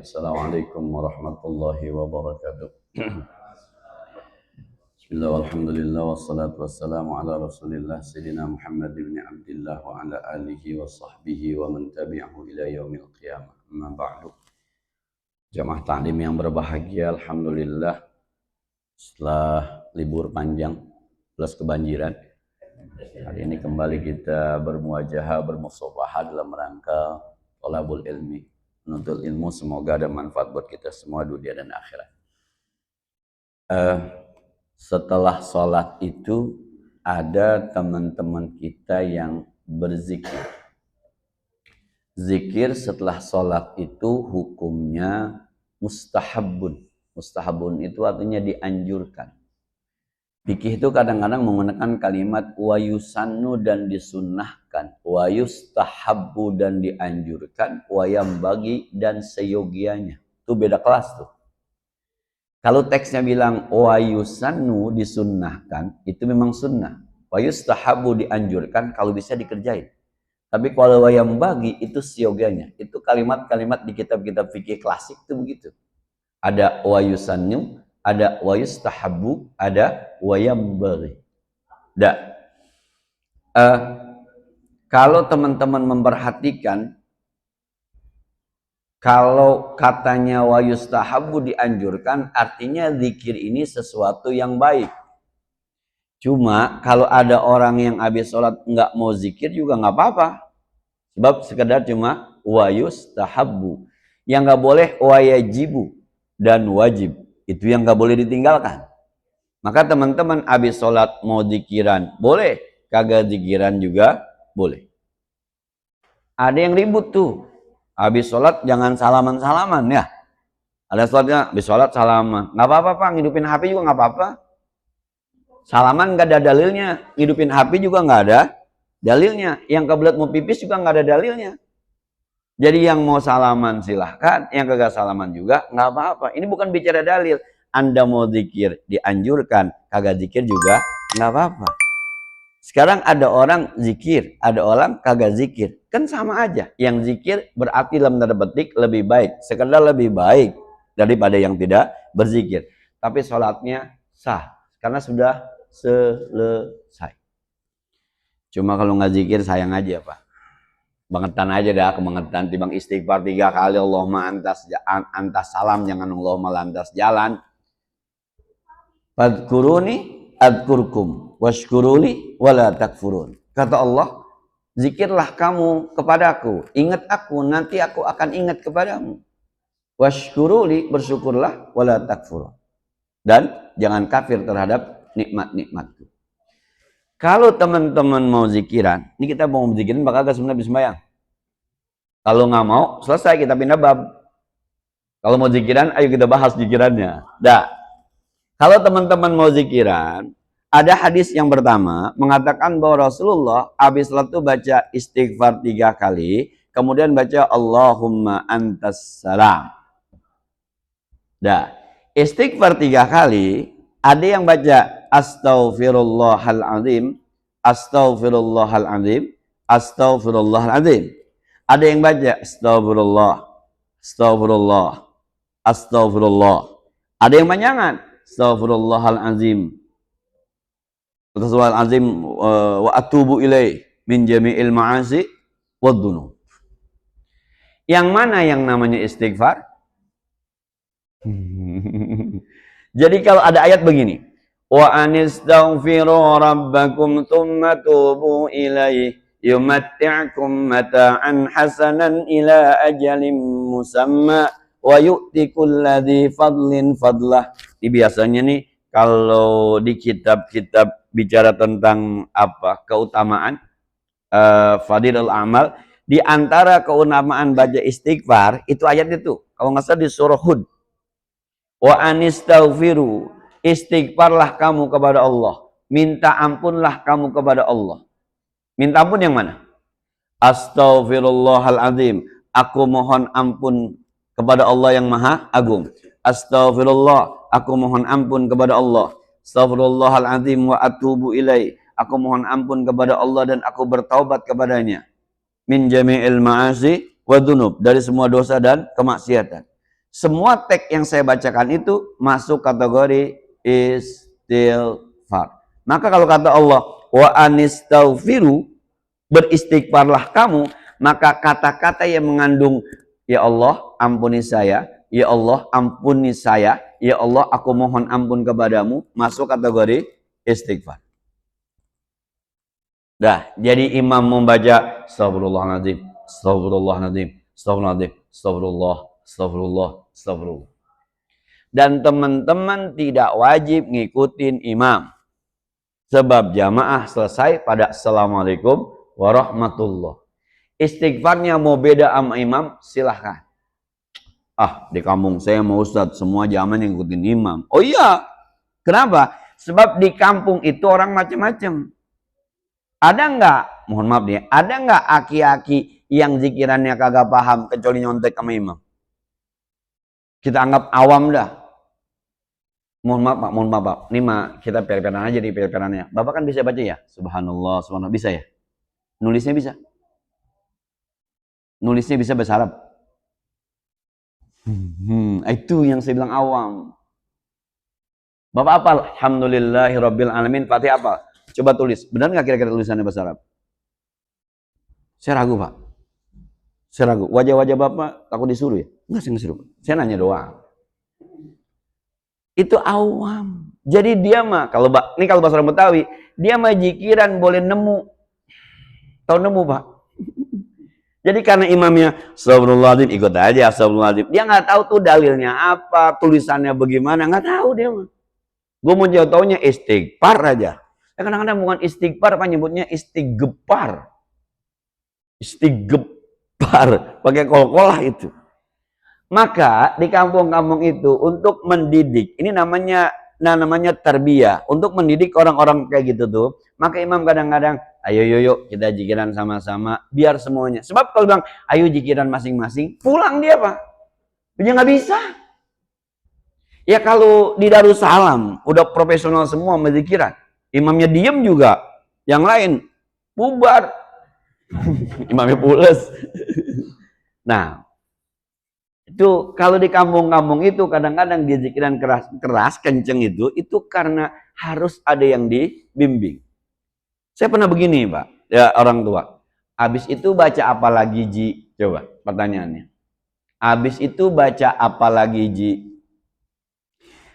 Assalamualaikum warahmatullahi wabarakatuh. Bismillah walhamdulillah wassalatu wassalamu ala rasulillah Sayyidina Muhammad ibn Abdillah wa ala alihi wa sahbihi wa man tabi'ahu ila yaumil qiyamah. Amma ba'du. Jamaah ta'lim yang berbahagia, alhamdulillah setelah libur panjang plus kebanjiran, hari ini kembali kita bermuajahah, bermusafahah dalam rangka thalabul ilmi, menuntut ilmu. Semoga ada manfaat buat kita semua dunia dan akhirat. Setelah sholat itu ada teman-teman kita yang berzikir. Zikir setelah sholat itu hukumnya mustahabun. Mustahabun itu artinya dianjurkan. Fikih itu kadang-kadang menggunakan kalimat wa yusannu dan disunnahkan, wa yustahabbu dan dianjurkan, wa yambagi dan seyogianya. Itu beda kelas tuh. Kalau teksnya bilang wa yusannu disunnahkan, itu memang sunnah. Wa yustahabbu dianjurkan, kalau bisa dikerjain. Tapi kalau wa yambagi itu seyogianya. Itu kalimat-kalimat di kitab-kitab fikih klasik itu begitu. Ada wa yusannu, ada wa yustahabbu, ada wa yambaghi. Kalau teman-teman memperhatikan, kalau katanya wa yustahabbu dianjurkan, artinya zikir ini sesuatu yang baik. Cuma kalau ada orang yang habis sholat nggak mau zikir juga nggak apa-apa. Sebab sekedar cuma wa yustahabbu. Yang nggak boleh wa yajibu dan wajib. Itu yang nggak boleh ditinggalkan. Maka teman-teman habis sholat mau zikiran boleh, kagak zikiran juga boleh. Ada yang ribut tuh, habis sholat jangan salaman-salaman ya. Ada sholatnya, habis sholat salaman. Nggak apa-apa Pak, ngidupin HP juga nggak apa-apa. Salaman nggak ada dalilnya, ngidupin HP juga nggak ada dalilnya. Yang kebelet mau pipis juga nggak ada dalilnya. Jadi yang mau salaman silahkan, yang kagak salaman juga nggak apa-apa. Ini bukan bicara dalil. Anda mau zikir dianjurkan, kagak zikir juga nggak apa-apa. Sekarang ada orang zikir, ada orang kagak zikir. Kan sama aja. Yang zikir berarti dalam tanda petik lebih baik. Sekedar lebih baik daripada yang tidak berzikir. Tapi sholatnya sah. Karena sudah selesai. Cuma kalau nggak zikir sayang aja Pak. Bangetan aja dah, kebangetan. Timbang istighfar 3 kali. Allahumma antas salam, jangan Allahumma lantas jalan. Fadkuruni adkurkum washkuruli wala takfurun. Kata Allah, zikirlah kamu kepadaku, ingat aku, nanti aku akan ingat kepadamu. Washkuruli, bersyukurlah, wala takfurun. Dan jangan kafir terhadap nikmat-nikmatku. Kalau teman-teman mau zikiran, ini kita mau zikiran bakal gak sebenarnya sembahyang. Kalau nggak mau, selesai kita pindah bab. Kalau mau zikiran, ayo kita bahas zikirannya. Kalau teman-teman mau zikiran, ada hadis yang pertama mengatakan bahwa Rasulullah habis sholat itu baca istighfar 3 kali, kemudian baca Allahumma antas salam. Istighfar 3 kali, ada yang baca astaghfirullahaladzim, astaghfirullahaladzim, astaghfirullahaladzim. Ada yang baca astagfirullah, astagfirullah, astagfirullah. Ada yang panjangan astaghfirullahalazim, astaghfirullahalazim wa atubu ilaih min jami'il ma'asi wad dunub. Yang mana yang namanya istighfar? Jadi kalau ada ayat begini, wa anistaghfiru rabbakum tsumma tubu ilaih yumatti'kum mata'an hasanan ila ajalin musamma wa yu'ti kulladzi fadlin fadlah. Ini biasanya nih kalau di kitab-kitab bicara tentang apa keutamaan fadilul amal, di antara keutamaan baca istighfar itu ayat itu. Kalau nggak salah di surah Hud. Wa anistaghfiru, istighfarlah kamu kepada Allah, minta ampunlah kamu kepada Allah. Minta ampun yang mana? Astaghfirullahaladzim, aku mohon ampun kepada Allah yang maha agung. Astaghfirullah, aku mohon ampun kepada Allah. Astaghfirullahaladzim wa atubu ilaih, aku mohon ampun kepada Allah dan aku bertaubat kepadanya. Min jami'il ma'asi wa dzunub, dari semua dosa dan kemaksiatan. Semua teks yang saya bacakan itu masuk kategori istighfar. Maka kalau kata Allah, wa anistaghfiru, beristighfarlah kamu, maka kata-kata yang mengandung ya Allah ampuni saya, ya Allah ampuni saya, ya Allah aku mohon ampun kepadamu, masuk kategori istighfar. Dah, jadi imam membaca astagfirullahaladzim, astagfirullahaladzim, astagfirullahaladzim, astagfirullah, astagfirullah, astagfirullah. Dan teman-teman tidak wajib ngikutin imam. Sebab jamaah selesai pada assalamualaikum warahmatullah. Istighfarnya mau beda sama imam, silahkan. Ah, di kampung saya mau Ustadz, semua jamaah ngikutin imam. Oh iya, kenapa? Sebab di kampung itu orang macam-macam. Ada nggak, mohon maaf nih, ada nggak aki-aki yang zikirannya kagak paham kecuali nyontek sama imam? Kita anggap awam dah. Mohon maaf Pak, mohon maaf Pak. Ini mah kita per-peran aja di per-perannya. Bapak kan bisa baca ya? Subhanallah, subhanallah. Bisa ya? Nulisnya bisa? Nulisnya bisa bahasa Arab? Itu yang saya bilang awam. Bapak apa? Alhamdulillahirabbil alamin. Fatihah apa? Coba tulis. Benar nggak kira-kira tulisannya bahasa Arab? Saya ragu Pak. Saya ragu. Wajah-wajah Bapak takut disuruh ya? Enggak, saya disuruh. Saya nanya doang. Itu awam. Jadi dia mah kalau ini kalau bahasa orang Betawi, dia mah jikiran boleh nemu. Tahu nemu Pak? Jadi karena imamnya astagfirullahaladzim, ikut aja astagfirullahaladzim. Dia nggak tahu tuh dalilnya apa, tulisannya bagaimana, nggak tahu dia mah. Gue mau jauh taunya istighfar aja. Ya, kadang-kadang bukan istighfar, apa nyebutnya istighfar. Istighfar, pakai kol-kolah itu. Maka di kampung-kampung itu untuk mendidik, ini namanya tarbiyah, untuk mendidik orang-orang kayak gitu tuh, maka imam kadang-kadang, ayo yuk kita jikiran sama-sama, biar semuanya. Sebab kalau bilang, ayo jikiran masing-masing, pulang dia Pak. Dia nggak bisa. Ya kalau di Darussalam udah profesional semua menzikiran, imamnya diem juga, yang lain bubar, imamnya pules. Nah, itu kalau di kampung-kampung itu kadang-kadang dia zikiran keras kenceng itu karena harus ada yang dibimbing. Saya pernah begini Pak, ya orang tua. Habis itu baca apa lagi Ji? Coba pertanyaannya. Habis itu baca apa lagi Ji?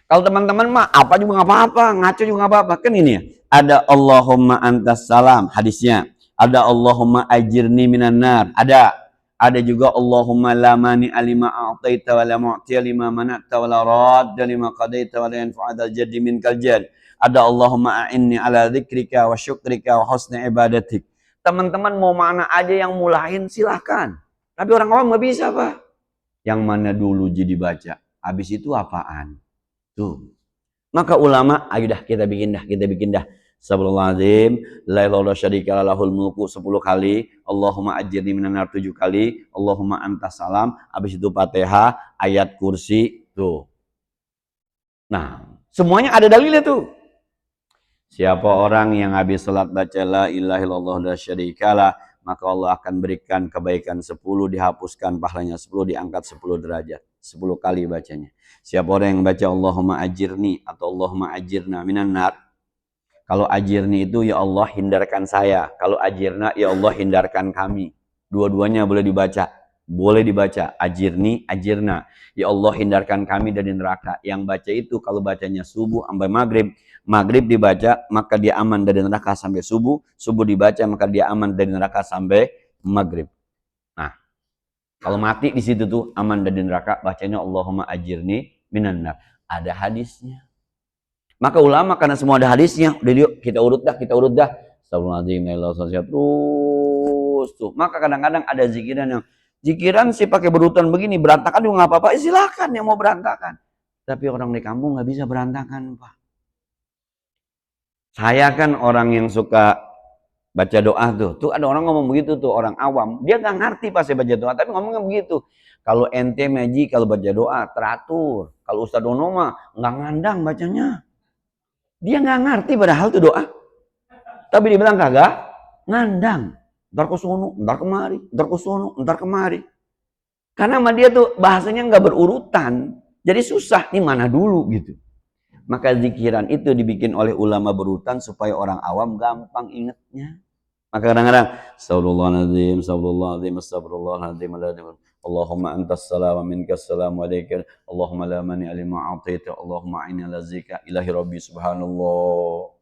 Kalau teman-teman mah apa juga nggak apa-apa, ngaco juga nggak apa-apa. Kan ini ya, ada Allahumma antas salam hadisnya. Ada Allahumma ajirni minan nar. Ada juga Allahumma la mani alima a'taita wa la mu'tiya lima mana'ta wa la radda lima qadaita wa la yanfa'adal jaddi minkal jad. Ada Allahumma a'inni ala dzikrika wa syukrika wa husni ibadatik. Teman-teman mau mana aja yang mulain silahkan. Tapi orang awam nggak bisa Pak. Yang mana dulu jadi baca. Habis itu apaan? Tuh. Maka ulama, ayo dah kita bikin dah. Astagfirullahaladzim, la ilaha illallah syarika lahul mulku 10 kali, Allahumma ajirni minan nar 7 kali, Allahumma antas salam, habis itu Fatihah, ayat kursi, tuh. Nah, semuanya ada dalilnya tuh. Siapa orang yang habis salat baca la ilaha illallah la syarikalah, maka Allah akan berikan kebaikan 10, dihapuskan pahalanya 10, diangkat 10 derajat. 10 kali bacanya. Siapa orang yang baca Allahumma ajirni atau Allahumma ajirna minan nar, kalau ajirni itu ya Allah hindarkan saya, kalau ajirna ya Allah hindarkan kami. Dua-duanya boleh dibaca. Boleh dibaca ajirni, ajirna. Ya Allah hindarkan kami dari neraka. Yang baca itu kalau bacanya subuh sampai maghrib, maghrib dibaca maka dia aman dari neraka sampai subuh, subuh dibaca maka dia aman dari neraka sampai maghrib. Nah, kalau mati di situ tuh aman dari neraka, bacanya Allahumma ajirni minan nar. Ada hadisnya. Maka ulama karena semua ada hadisnya, udah yuk kita urut dah. Astagfirullahaladzim, terus tuh. Maka kadang-kadang ada zikiran sih pakai berurutan begini, berantakan juga nggak apa-apa. Silakan yang mau berantakan. Tapi orang di kampung nggak bisa berantakan Pak. Saya kan orang yang suka baca doa tuh ada orang ngomong begitu tuh, orang awam. Dia nggak ngerti pas saya baca doa, tapi ngomongnya begitu. Kalau ente Meji kalau baca doa teratur. Kalau Ustadz Dono mah nggak ngandang bacanya. Dia nggak ngerti padahal itu doa. Tapi dia bilang kagak ngandang. Ntar ke sono, ntar kemari, ntar ke sono, ntar kemari. Karena sama dia tuh bahasanya nggak berurutan. Jadi susah, nih mana dulu gitu. Maka zikiran itu dibikin oleh ulama berurutan supaya orang awam gampang ingatnya. Maka kadang-kadang astagfirullahaladzim, astagfirullahaladzim, astagfirullahaladzim, Allahumma antas salam wa minkas salam wa alaika Allahumma la mani alima a'taita Allahumma aini ala zika ilahi rabbi subhanallah.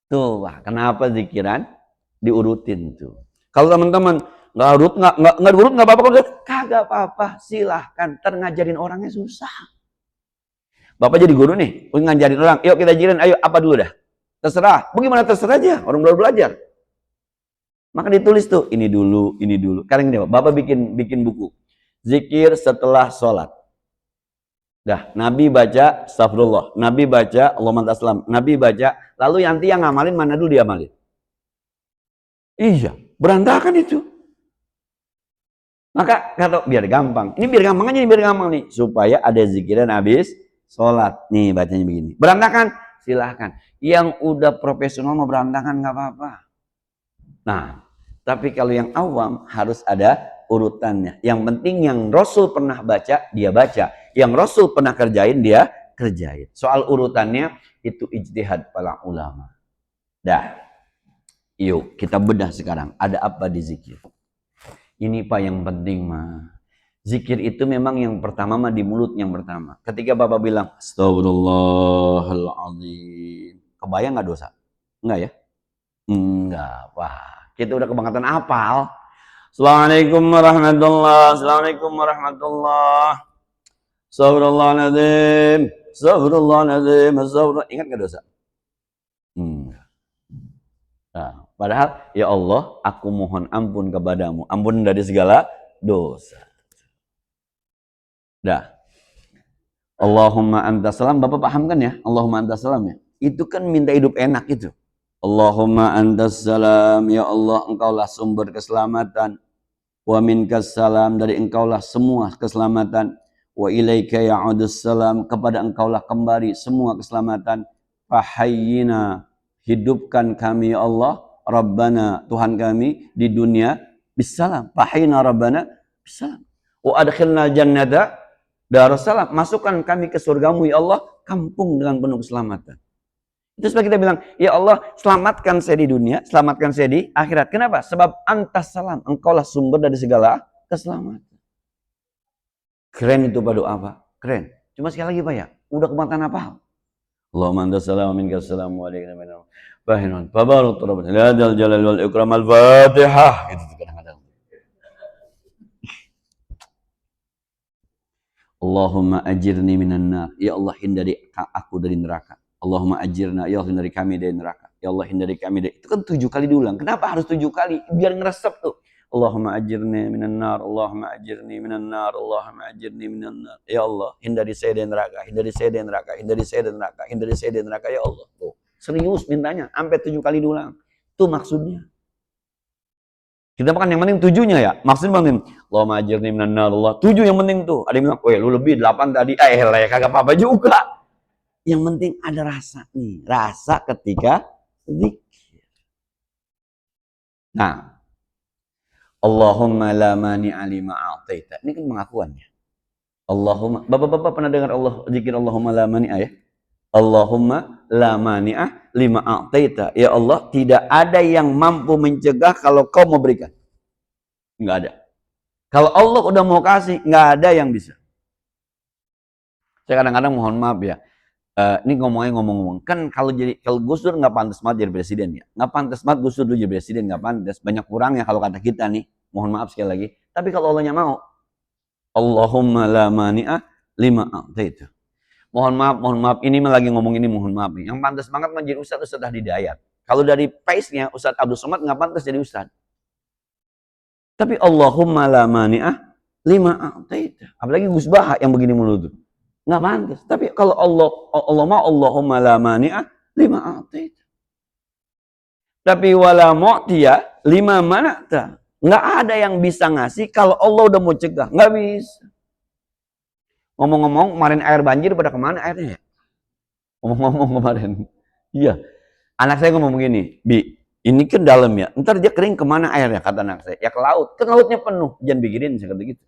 Tuh, wah, kenapa zikiran diurutin tuh. Kalau teman-teman nggak urut nggak urut nggak apa-apa, kagak apa-apa, silahkan. Ngajarin orangnya susah. Bapak jadi guru nih, ngajarin orang, yuk kita jiran, ayo apa dulu dah? Terserah, bagaimana terserah aja, orang baru belajar. Maka ditulis tuh, ini dulu, ini dulu. Sekarang ini Bapak bikin buku. Zikir setelah sholat. Dah, Nabi baca astagfirullah, Nabi baca Allahumma taslam, Nabi baca, lalu nanti yang ngamalin mana dulu diamalin? Iya, berantakan itu. Maka kata biar gampang. Ini biar gampang aja, biar gampang nih. Supaya ada zikiran habis sholat. Nih bacanya begini. Berantakan? Silahkan. Yang udah profesional mau berantakan nggak apa-apa. Nah, tapi kalau yang awam harus ada urutannya. Yang penting yang Rasul pernah baca, dia baca. Yang Rasul pernah kerjain, dia kerjain. Soal urutannya, itu ijtihad para ulama. Dah. Yuk, kita bedah sekarang. Ada apa di zikir? Ini Pak yang penting mah. Zikir itu memang yang pertama mah di mulut yang pertama. Ketika Bapak bilang, astagfirullahaladzim. Kebayang nggak dosa? Enggak ya? Enggak. Wah, kita udah kebangetan apal. Assalamualaikum warahmatullahi wabarakatuh. Assalamualaikum warahmatullahi wabarakatuh. Astagfirullahaladzim. Astagfirullahaladzim. Astagfirullah. Ingat nggak dosa? Enggak. Nah, padahal ya Allah, aku mohon ampun kepadamu, ampun dari segala dosa. Dah. Allahumma antas salam, Bapak paham kan ya? Allahumma antas salam ya. Itu kan minta hidup enak itu. Allahumma antas salam, ya Allah engkaulah sumber keselamatan. Wa minkas salam, dari engkaulah semua keselamatan. Wa ilaika ya'udus salam, kepada engkaulah kembali semua keselamatan. Fahayyina, hidupkan kami ya Allah, Rabbana, Tuhan kami di dunia bisalam. Fahina Rabbana bisalam. Wa adkhilna jannata darussalam, masukkan kami ke surgamu ya Allah, kampung dengan penuh keselamatan. Itu sebab kita bilang, ya Allah selamatkan saya di dunia, selamatkan saya di akhirat. Kenapa? Sebab antas salam, engkaulah sumber dari segala keselamatan. Keren itu pada doa Pak, keren. Cuma sekali lagi Pak ya, udah kematan apa? Allahumma antas salam minkas salam wa alaika salam. Bahinan, babarut rabbana la dal jalal wal ikram al-Fatihah. Gitu kadang-kadang. Allahumma ajirni minan nar. Ya Allah hindari aku dari neraka. Allahumma ajirna, ya Allah hindari kami dari neraka. Ya Allah hindari kami dari... Itu kan 7 kali diulang. Kenapa harus 7 kali? Biar ngeresep tuh. Allahumma ajirni minan nar, Allahumma ajirni minan nar, Allahumma ajirni minan nar. Ya Allah, hindari saya dari neraka, hindari saya dari neraka, hindari saya dari neraka, hindari saya dari neraka ya Allah. Tuh, serius mintanya, sampai 7 kali diulang. Itu maksudnya. Kita makan yang penting 7-nya ya. Maksudnya penting. Allahumma ajirni minan nar, Allah. 7 yang penting tuh. Ada yang bilang, "Weh, lu lebih 8 tadi." Kagak apa-apa juga. Yang penting ada rasa nih, rasa ketika zikir. Nah, Allahumma la mani'a lima a'taita. Ini kan pengakuannya. Allahumma, Bapak-bapak pernah dengar Allah zikir Allahumma la mani'a ya? Allahumma la mani'a lima a'taita. Ya Allah, tidak ada yang mampu mencegah kalau kau mau berikan. Enggak ada. Kalau Allah udah mau kasih, enggak ada yang bisa. Saya kadang-kadang mohon maaf ya. Ini ngomong-ngomong kan kalau Gus Dur nggak pantas banget jadi presiden ya, nggak pantas banget Gus Dur dulu jadi presiden, nggak pantas, banyak kurangnya kalau kata kita nih, mohon maaf sekali lagi. Tapi kalau Allahnya mau, Allahumma la mani'a lima a'taita. Mohon maaf, ini lagi ngomong ini mohon maaf nih. Yang pantas banget menjadi Ustadz Hidayat. Kalau dari pace-nya Ustadz Abdul Somad nggak pantas jadi Ustadz. Tapi Allahumma la mani'a lima a'taita. Apalagi Gus Baha yang begini mulu tuh. Nggak pantas. Tapi kalau Allah mau, Allahumma la mani'a lima a'taita. Tapi wala mu'tiya lima mana'ta. Nggak ada yang bisa ngasih kalau Allah udah mau cegah. Nggak bisa. Ngomong-ngomong, kemarin air banjir pada kemana airnya ya? Ngomong-ngomong kemarin. Iya. Anak saya ngomong begini, Bi, Ini kan dalam ya. Ntar dia kering kemana airnya, kata anak saya. Ya ke laut. Kan lautnya penuh. Jangan pikirin, saya kata gitu.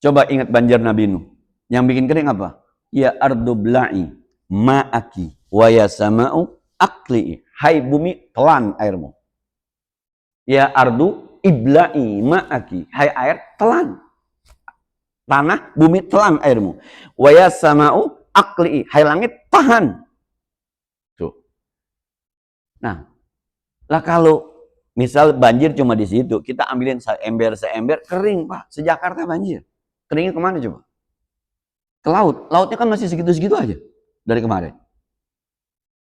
Coba ingat banjir Nabi Nuh. Yang bikin kering apa? Ya ardu bla'i ma'aki wa ya sama'u akli'i. Hai bumi, telan airmu. Ya ardu ibla'i ma'aki. Hai air, telan. Tanah, bumi, telan airmu. Wa ya sama'u akli'i. Hai langit, tahan. Tuh. Nah, lah kalau misal banjir cuma di situ, kita ambilin seember, kering Pak. Se-Jakarta banjir. Keringnya kemana coba? Ke laut. Lautnya kan masih segitu-segitu aja dari kemarin.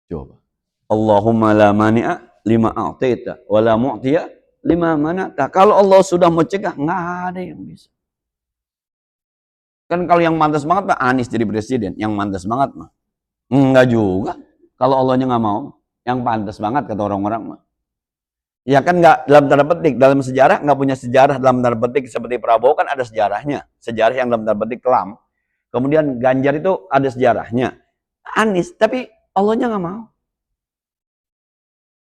Coba. Allahumma la mani'a lima a'taita wa la mu'tiya lima mana'ta. Kalau Allah sudah mau cegah, nggak ada yang bisa. Kan kalau yang mantas banget Pak Anies jadi presiden, yang mantas banget mah. Enggak juga. Kalau Allahnya nggak mau, yang pantas banget kata orang-orang mah. Ya kan nggak dalam tanda petik, dalam sejarah nggak punya sejarah dalam tanda petik seperti Prabowo kan ada sejarahnya, sejarah yang dalam tanda petik kelam. Kemudian Ganjar itu ada sejarahnya. Anies, tapi Allahnya nggak mau.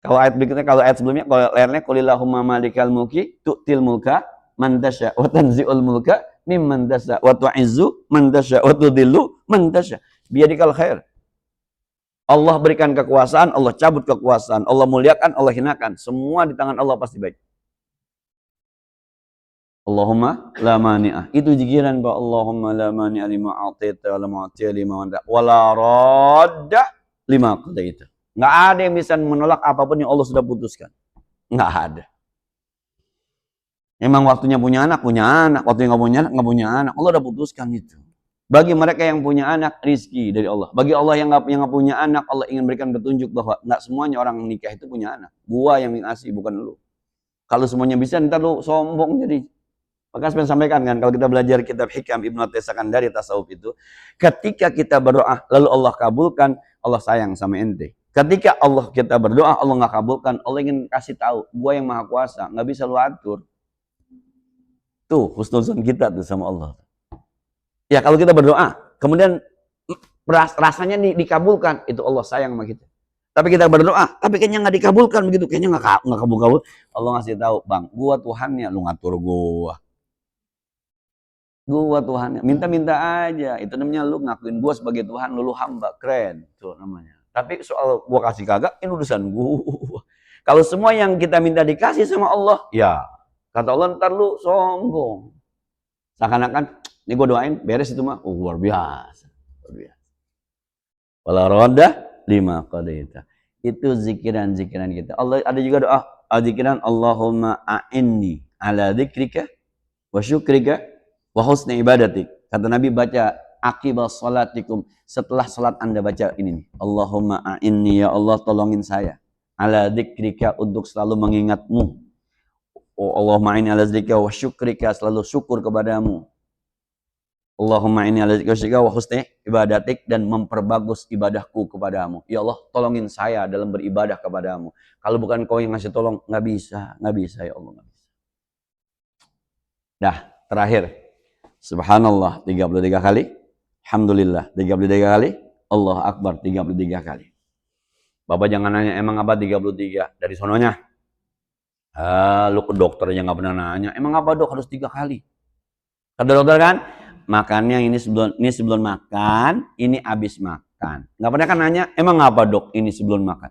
Kalau ayat berikutnya, kalau ayat sebelumnya, kalau lainnya, qulillahumma malikal mulki tu'til mulka man tasya wa tanzi'ul mulka mimman tasya wa tu'izzu man tasya wa tudhillu man tasya biyadikal khair. Allah berikan kekuasaan, Allah cabut kekuasaan, Allah muliakan, Allah hinakan. Semua di tangan Allah pasti baik. Allahumma la mani'ah. Itu jikiran Pak. Allahumma la mani'ah lima a'taita wa la mu'tiya lima man'ta wa la radda lima qadaita. Enggak ada yang bisa menolak apapun yang Allah sudah putuskan. Enggak ada. Emang waktunya punya anak, waktunya enggak punya anak, enggak punya anak. Allah udah putuskan itu. Bagi mereka yang punya anak, rizki dari Allah. Bagi Allah yang nggak punya anak, Allah ingin berikan petunjuk bahwa nggak semuanya orang nikah itu punya anak. Gua yang ngasih, bukan lu. Kalau semuanya bisa, ntar lu sombong jadi. Maka saya sampaikan kan, kalau kita belajar kitab Hikam Ibnu At-Taisakandari tasawuf itu, ketika kita berdoa, lalu Allah kabulkan, Allah sayang sama ente. Ketika Allah kita berdoa, Allah nggak kabulkan, Allah ingin kasih tahu, gua yang maha kuasa, nggak bisa lu atur. Tuh, husnuzon kita tuh sama Allah. Ya kalau kita berdoa, kemudian rasanya dikabulkan, itu Allah sayang sama kita. Tapi kita berdoa, tapi kayaknya nggak dikabulkan begitu, kayaknya nggak kabul. Allah ngasih tahu, bang, gua Tuhannya, lu ngatur gua. Gua Tuhannya, minta-minta aja. Itu namanya lu ngakuin gua sebagai Tuhan, lu hamba, keren, tuh namanya. Tapi soal gua kasih kagak, ini urusan gua. Kalau semua yang kita minta dikasih sama Allah, ya kata Allah ntar lu sombong. Seakan-akan ini gue doain, beres itu mah. Luar biasa. Luar biasa. Wala roda lima qadaita. Itu zikiran-zikiran kita. Allah ada juga doa, zikiran Allahumma a'inni ala dzikrika wa syukrika wa husni ibadatik. Kata Nabi baca akibas salatikum. Setelah salat Anda baca ini nih. Allahumma a'inni, ya Allah tolongin saya. Ala dzikrika, untuk selalu mengingatmu. Oh Allahumma a'inni ala dzikrika wa syukrika, selalu syukur kepadamu. Allahumma inni ala dzikrika wa husni ibadatik, dan memperbagus ibadahku kepadamu. Ya Allah, tolongin saya dalam beribadah kepadamu. Kalau bukan Kau yang ngasih tolong, nggak bisa ya Allah, nggak bisa. Dah, terakhir. Subhanallah 33 kali. Alhamdulillah 33 kali. Allah Akbar 33 kali. Bapak jangan nanya, emang apa 33? Dari sononya. Lu ke dokter aja nggak pernah nanya. Emang apa dok harus 3 kali? Kata dokter kan, makannya ini sebelum makan, ini habis makan. Nggak pernah kan nanya, emang apa dok ini sebelum makan?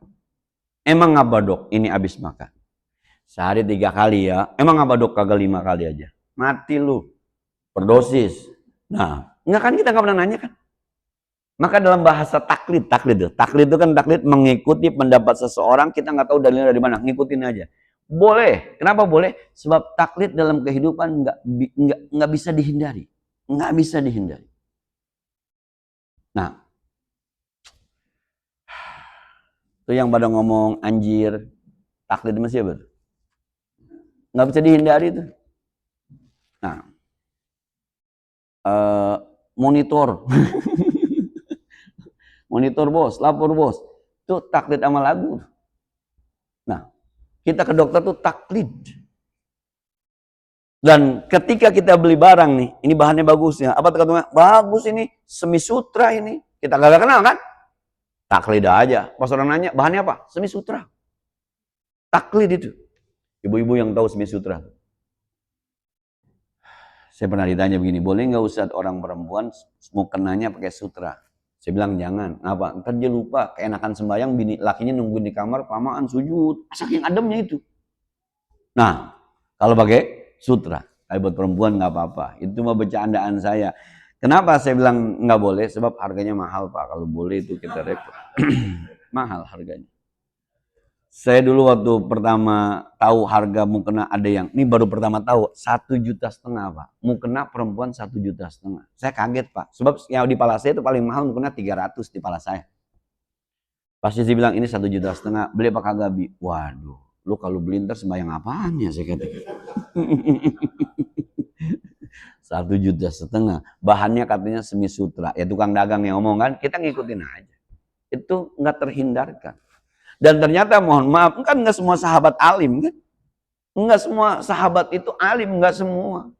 Emang apa dok ini habis makan? Sehari 3 kali ya. Emang apa dok kagak 5 kali aja? Mati lu. Berdosis. Nah, nggak kan kita nggak pernah nanya kan? Maka dalam bahasa taklid itu kan taklid mengikuti pendapat seseorang, kita nggak tahu dalilnya dari mana, ngikutin aja. Boleh. Kenapa boleh? Sebab taklid dalam kehidupan nggak bisa dihindari. Nggak bisa dihindari. Nah, itu yang pada ngomong anjir, taklid masih apa? Nggak bisa dihindari itu. Nah, monitor, monitor bos, lapor bos, itu taklid sama lagu. Nah, kita ke dokter tuh taklid. Dan ketika kita beli barang nih, ini bahannya bagus ya. Apa kata bagus ini, semi sutra ini. Kita gak kenal kan? Taklid aja. Pas orang nanya, bahannya apa? Semi sutra. Taklid itu. Ibu-ibu yang tahu semi sutra. Saya pernah ditanya begini, boleh nggak Ustaz orang perempuan mau kenanya pakai sutra? Saya bilang jangan. Ngapa? Ntar dia lupa, keenakan sembahyang, bini lakinya nungguin di kamar, kelamaan sujud. Saking ademnya itu. Nah, kalau pakai sutra, tapi buat perempuan nggak apa-apa. Itu mah bercandaan saya. Kenapa saya bilang nggak boleh? Sebab harganya mahal Pak. Kalau boleh itu kita repot. Mahal harganya. Saya dulu waktu pertama tahu harga mukena ada yang, ini baru pertama tahu, 1,5 juta Pak. Mukena perempuan 1,5 juta. Saya kaget Pak. Sebab yang di pala saya itu paling mahal mukena 300 di pala saya. Pasti dia bilang ini 1,5 juta. Beli apa kagak Bi? Waduh, lu kalau beli ntar sembayang apaan ya saya kata. 1,5 juta. Bahannya katanya semi sutra. Ya tukang dagang yang ngomong kan, kita ngikutin aja. Itu nggak terhindarkan. Dan ternyata mohon maaf, kan nggak semua sahabat alim kan? Nggak semua sahabat itu alim, nggak semua.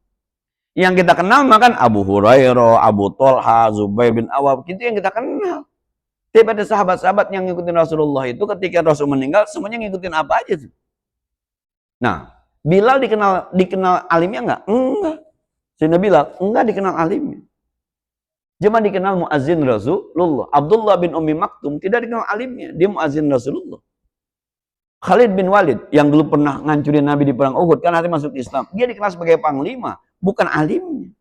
Yang kita kenal makan Abu Hurairah, Abu Thalha, Zubair bin Awwam, itu yang kita kenal. Tapi ada sahabat-sahabat yang ngikutin Rasulullah itu ketika Rasul meninggal, semuanya ngikutin apa aja tuh. Nah, Bilal dikenal alimnya nggak? Enggak. Sayyidina Bilal enggak dikenal alimnya. Cuma dikenal muazin Rasulullah. Abdullah bin Ummi Maktum tidak dikenal alimnya, dia muazin Rasulullah. Khalid bin Walid yang dulu pernah ngancurin Nabi di perang Uhud kan nanti masuk Islam. Dia dikenal sebagai panglima, bukan alimnya.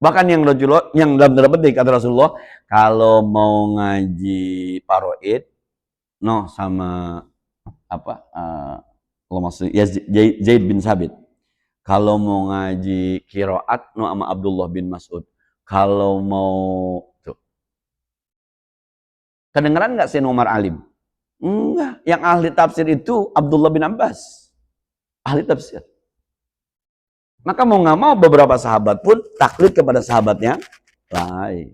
Bahkan yang dalam tanda petik kata Rasulullah, kalau mau ngaji paroid, no sama apa? Kalau maksud ya Zaid bin Sabit. Kalau mau ngaji qiraat, no sama Abdullah bin Mas'ud. Kalau mau tuh. Kedengeran nggak Sayyidina Umar alim? Enggak. Yang ahli tafsir itu Abdullah bin Abbas. Ahli tafsir. Maka mau nggak mau beberapa sahabat pun taklid kepada sahabatnya lain.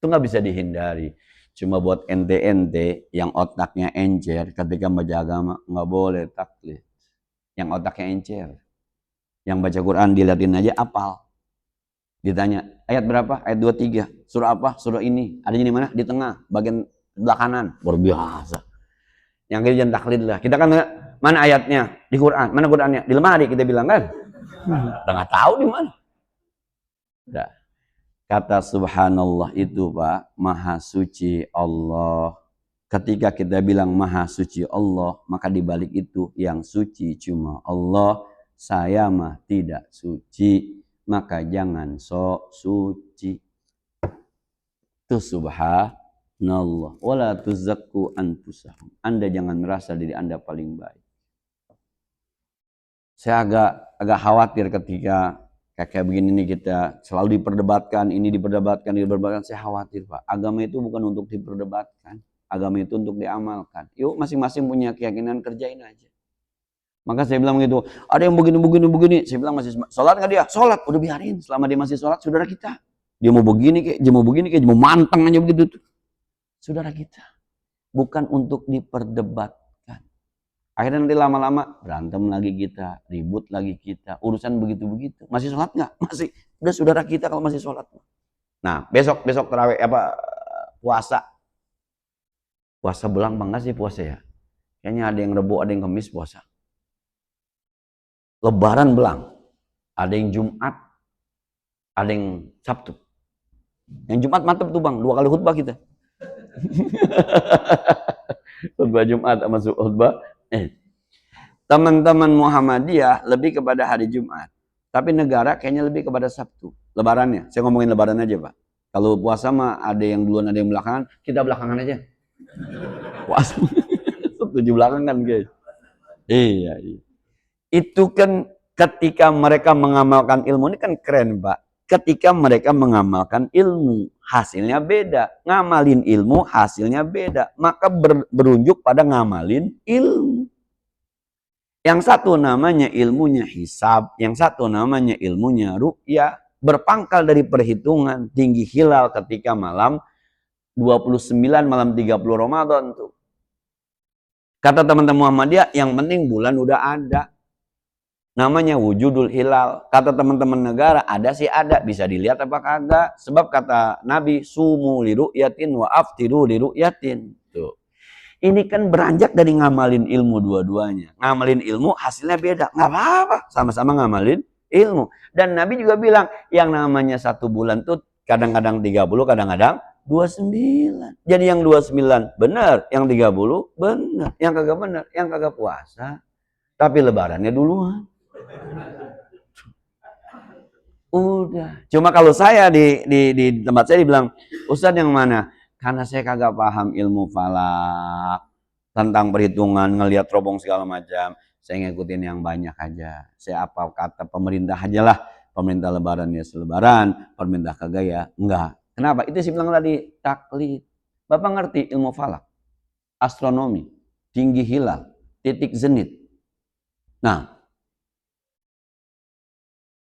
Itu nggak bisa dihindari. Cuma buat ente-ente yang otaknya encer ketika baca agama nggak boleh taklid. Yang otaknya encer. Yang baca Quran dilihatin aja apal. Ditanya, ayat berapa? Ayat 23. Surah apa? Surah ini. Adanya di mana? Di tengah, bagian sebelah kanan. Luar biasa. Yang kita jangan taklid lah. Kita kan mana ayatnya? Di Quran. Mana Qurannya? Di lemari kita bilang kan. Udah nggak tahu di mana. Udah. Kata subhanallah itu Pak, maha suci Allah. Ketika kita bilang maha suci Allah, maka dibalik itu yang suci cuma Allah. Saya mah tidak suci. Maka jangan sok suci. Itu subhanallah. Wala tuzakku anfusahum. Anda jangan merasa diri Anda paling baik. Saya agak khawatir ketika kayak begini nih kita selalu diperdebatkan, ini diperdebatkan. Saya khawatir Pak. Agama itu bukan untuk diperdebatkan. Agama itu untuk diamalkan. Yuk masing-masing punya keyakinan, kerjain aja. Maka saya bilang begitu, ada yang begini. Saya bilang masih sholat nggak dia? Sholat, udah biarin. Selama dia masih sholat, saudara kita. Dia mau begini kayak, dia mau manteng aja begitu. Saudara kita. Bukan untuk diperdebatkan. Akhirnya nanti lama-lama berantem lagi kita, ribut lagi kita, urusan begitu-begitu. Masih sholat nggak? Masih. Udah saudara kita kalau masih sholat. Nah, besok terawih puasa. Puasa belang bangga sih puasa ya. Kayaknya ada yang Rebo, ada yang Kamis puasa. Lebaran belang, ada yang Jumat, ada yang Sabtu. Yang Jumat mantep tuh Bang, 2 kali khutbah kita. Khutbah Jumat sama khutbah. Teman-teman Muhammadiyah lebih kepada hari Jumat, tapi negara kayaknya lebih kepada Sabtu. Lebarannya, saya ngomongin Lebaran aja Pak. Kalau puasa mah ada yang duluan, ada yang belakangan, kita belakangan aja. Puasa, 7 belakangan guys. Iya. Itu kan ketika mereka mengamalkan ilmu ini kan keren Pak. Ketika mereka mengamalkan ilmu, hasilnya beda. Ngamalin ilmu, hasilnya beda. Maka berunjuk pada ngamalin ilmu. Yang satu namanya ilmunya hisab, yang satu namanya ilmunya ru'yah. Berpangkal dari perhitungan tinggi hilal ketika malam 29 malam 30 Ramadan tuh. Kata teman-teman Muhammadiyah, yang penting bulan udah ada. Namanya wujudul hilal. Kata teman-teman negara, ada sih ada, bisa dilihat apa kagak. Sebab kata Nabi, sumu liru'yatin wa aftiru liru'yatin. Tuh. Ini kan beranjak dari ngamalin ilmu dua-duanya. Ngamalin ilmu hasilnya beda. Nggak apa-apa, sama-sama ngamalin ilmu. Dan Nabi juga bilang, yang namanya 1 bulan tuh kadang-kadang 30, kadang-kadang 29. Jadi yang 29 benar, yang 30 benar. Yang kagak benar, yang kagak puasa. Tapi lebarannya duluan. Udah. Cuma kalau saya di tempat saya dibilang, Ustadz yang mana? Karena saya kagak paham ilmu falak, tentang perhitungan, ngelihat terobong segala macam. Saya ngikutin yang banyak aja. Saya apa kata pemerintah aja lah. Pemerintah lebaran ya selebaran, pemerintah kagak ya enggak. Kenapa? Itu sih bilang tadi, taklid. Bapak ngerti ilmu falak, astronomi, tinggi hilal, titik zenit. Nah,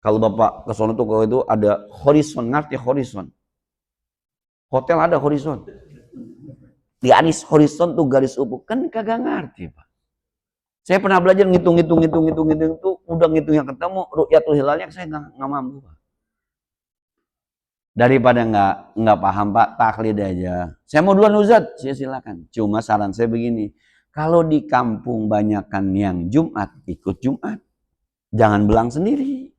kalau Bapak ke sono tuh kalau itu ada horizon, ngerti horizon. Hotel ada horizon. Di garis horizon tuh garis ufuk, kan kagak ngerti, Pak. Saya pernah belajar ngitung tuh, udah ngitung yang ketemu, ru'yatul hilalnya saya nggak mampu, Pak. Daripada nggak paham, Pak, taklid aja. Saya mau duluan Ustaz, saya silakan. Cuma saran saya begini, kalau di kampung banyakan yang Jumat, ikut Jumat. Jangan belang sendiri.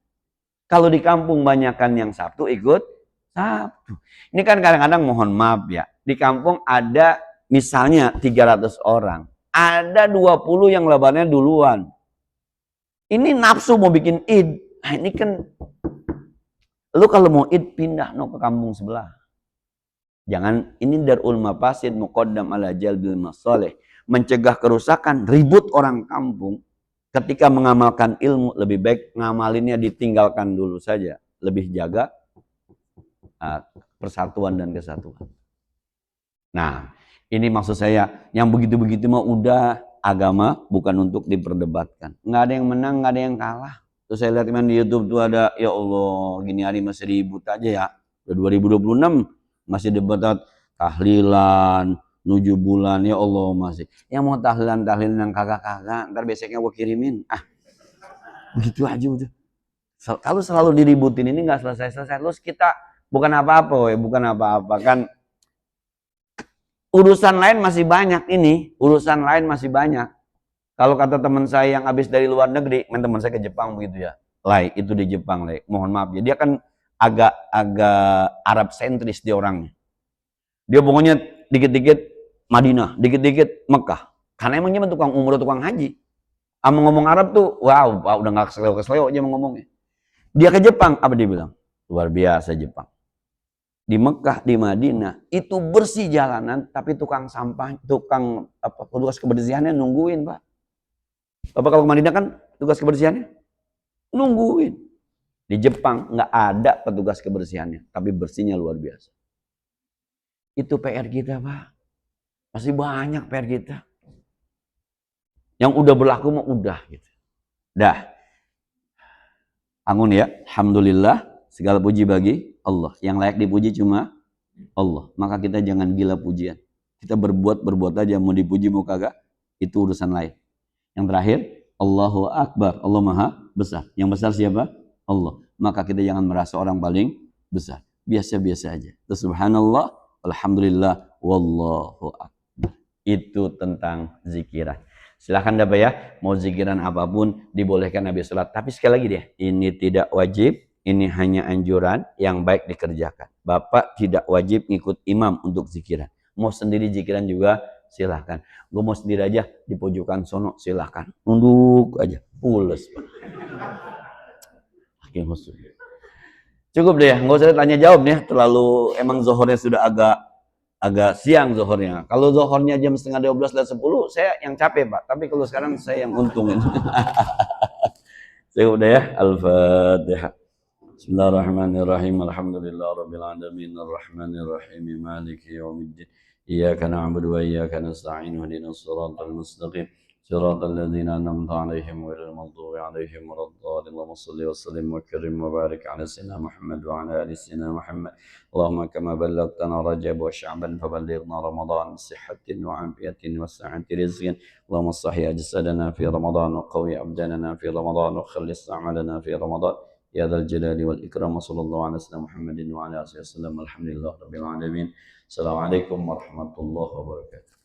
Kalau di kampung banyakan yang Sabtu, ikut Sabtu. Ini kan kadang-kadang mohon maaf ya, di kampung ada misalnya 300 orang. Ada 20 yang lebarannya duluan. Ini nafsu mau bikin id. Nah, ini kan, lu kalau mau id pindah ke kampung sebelah. Jangan, ini darul mafasid muqaddam ala jalbil masalih. Mencegah kerusakan, ribut orang kampung. Ketika mengamalkan ilmu, lebih baik ngamalinnya ditinggalkan dulu saja. Lebih jaga persatuan dan kesatuan. Nah, ini maksud saya, yang begitu-begitu mah udah agama bukan untuk diperdebatkan. Nggak ada yang menang, nggak ada yang kalah. Terus saya lihat di YouTube tuh ada, ya Allah, gini hari masih ribut aja ya. Udah 2026 masih debat tahlilan, 7 bulan, ya Allah masih. Yang mau tahlilan yang kagak-kagak, ntar besoknya gue kirimin. Begitu aja udah. Kalau selalu diributin ini nggak selesai-selesai. Terus kita bukan apa-apa, bukan apa-apa kan. Urusan lain masih banyak ini, urusan lain masih banyak. Kalau kata teman saya yang habis dari luar negeri, kan teman saya ke Jepang begitu ya. Lai, itu di Jepang, Lai. Mohon maaf ya, dia kan agak Arab sentris dia orangnya. Dia pokoknya dikit-dikit Madinah, dikit-dikit Mekah. Karena emangnya tukang umroh, tukang haji. Ngomong Arab tuh, wow, udah gak keseleo aja ngomongnya. Dia ke Jepang, apa dia bilang? Luar biasa Jepang. Di Mekah, di Madinah, itu bersih jalanan, tapi tukang sampah, petugas kebersihannya nungguin, Pak. Bapak kalau ke Madinah kan tugas kebersihannya nungguin. Di Jepang nggak ada petugas kebersihannya, tapi bersihnya luar biasa. Itu PR kita, Pak. Masih banyak PR kita. Yang udah berlaku mah udah gitu. Dah. Angun ya, alhamdulillah, segala puji bagi Allah. Yang layak dipuji cuma Allah. Maka kita jangan gila pujian. Kita berbuat aja, mau dipuji mau kagak, itu urusan lain. Yang terakhir, Allahu Akbar, Allah Maha Besar. Yang besar siapa? Allah. Maka kita jangan merasa orang paling besar. Biasa-biasa aja. Subhanallah, alhamdulillah, wallahu akbar. Itu tentang zikiran. Silahkan Bapak ya, mau zikiran apapun dibolehkan habis sholat. Tapi sekali lagi deh, ini tidak wajib, ini hanya anjuran yang baik dikerjakan. Bapak tidak wajib ngikut imam untuk zikiran. Mau sendiri zikiran juga silahkan. Gue mau sendiri aja di pojokan sono silahkan. Nunduk aja, pules. Cukup deh, nggak usah tanya jawab nih. Terlalu emang zohornya sudah agak siang zohornya. Kalau zohornya jam 11:30 dan 10, saya yang capek Pak. Tapi kalau sekarang saya yang untungin. Cukup deh ya. Al-Fatihah. Bismillahirrahmanirrahim. Alhamdulillahirabbil alamin arrahmanirrahim maliki yaumiddin. Iyyaka na'budu wa iyyaka nasta'in ihdinas siratal mustaqim صراط الذين أنعمت عليهم غير المغضوب عليهم ولا الضالين اللهم صل وسلم وكرم وبارك على سيدنا محمد وعلى آل سيدنا محمد اللهم كما بلغتنا رجب وشعبا فبلغنا رمضان بصحة وعافية وسعة رزق اللهم صحي أجسادنا في رمضان وقوي أبداننا في رمضان وخلص أعمالنا في رمضان يا ذا الجلال والإكرام وصلى الله على سيدنا محمد وعلى آله وسلم الحمد لله رب العالمين السلام عليكم ورحمة الله وبركاته.